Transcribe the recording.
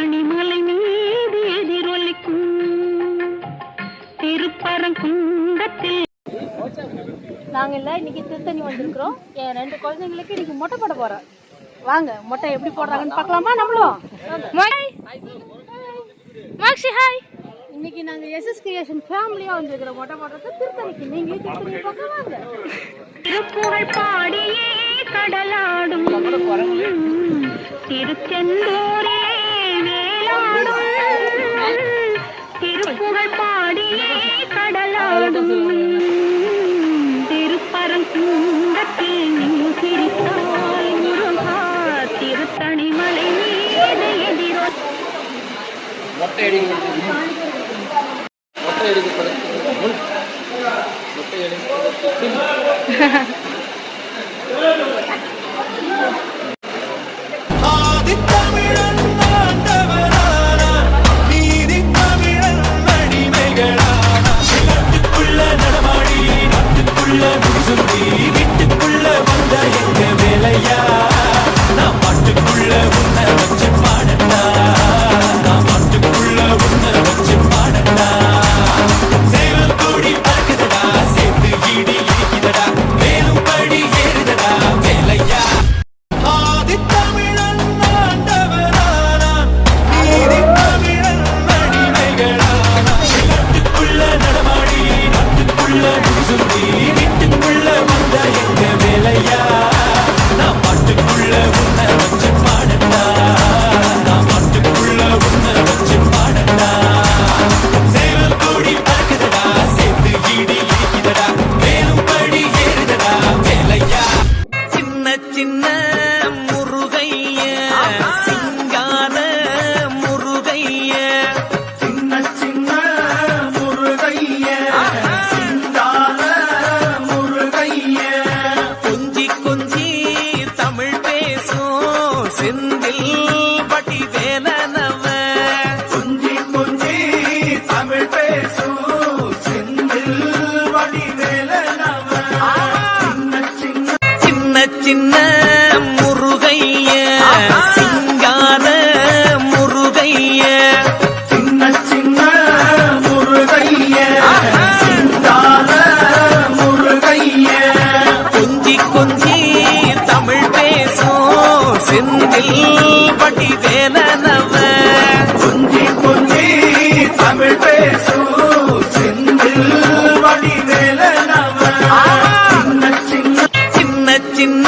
திருத்தணிமலை மீது எதிரொலிக்கும் திருப்பரங்குன்றத்தில் நாங்க இல்ல இன்னைக்கு திருத்தணி வந்திருக்கிறோம். என் 2 குழந்தைங்களுக்கு இன்னைக்கு மொட்டை போட போறோம். வாங்க மொட்டை எப்படி போடுறாங்கன்னு பார்க்கலாமா? நம்மளும் ஹாய். இன்னைக்கு நாங்க எஸ்எஸ் கிரியேஷன் ஃபேமிலியா வந்திருக்கிறோம் மொட்டை போடுறதுக்கு திருத்தணிக்கு. நீங்க திருத்தணி பார்க்க வாங்க. திருப்புகழ் பாடியே கடலாடும் திருச்செந்தூரே வேளாடும் திருப்புகழ் பாடியே கடலாடும் திருப்பரங்குன்றத்தில் நீ சிரித்தாய் முருகா திருத்தணிமலை மீது எதிரோ வீட்டுக்குள்ள வந்த எங்க வேலையா நான் பாட்டுக்குள்ள உன்னை வச்சு பாடண்டா நான் பாட்டுக்குள்ள உன்னை வச்சு பாடண்டா சேவல் கூடி பறக்குதடா சேர்த்து ஈடி இடிக்குதடா வேலும் படி ஏறுதடா வேலையா ஆதி தமிழன் ஆண்டவரானா நீதி தமிழன் அடிமைகளானா நாட்டுக்குள்ள நடமாடி நாட்டுக்குள்ள சுத்தி வீட்டுக்குள்ள வந்த எங்க வேலையா நான் பாட்டுக்குள்ள உன்னை வச்சு பாடண்டா நான் பாட்டுக்குள்ள உன்னை வச்சு பாடண்டா சேவல் கூடி பறக்குதடா சேர்த்து ஈடி இடிக்குதடா வேலும் படி ஏறுதடா வேலையா சின்ன சின்ன முருகைய சிங்கார முருகைய சின்ன சின்ன முருகைய கொஞ்சி கொஞ்சி தமிழ் பேசும் செந்தில் பட்டி வேலனவ கொஞ்சி கொஞ்சி தமிழ் பேசும் செந்தில் பட்டி வேலனவ சின்ன சின்ன முருகைய சிங்கார முருகைய சின்ன சின்ன முருகைய சிங்கார முருகைய கொஞ்சி கொஞ்சி தமிழ் பேசும் செந்தில் பட்டி வேலனவ கொஞ்சி கொஞ்சி தமிழ் பேசும் செந்தில் பட்டி வேலனவ சின்ன சின்ன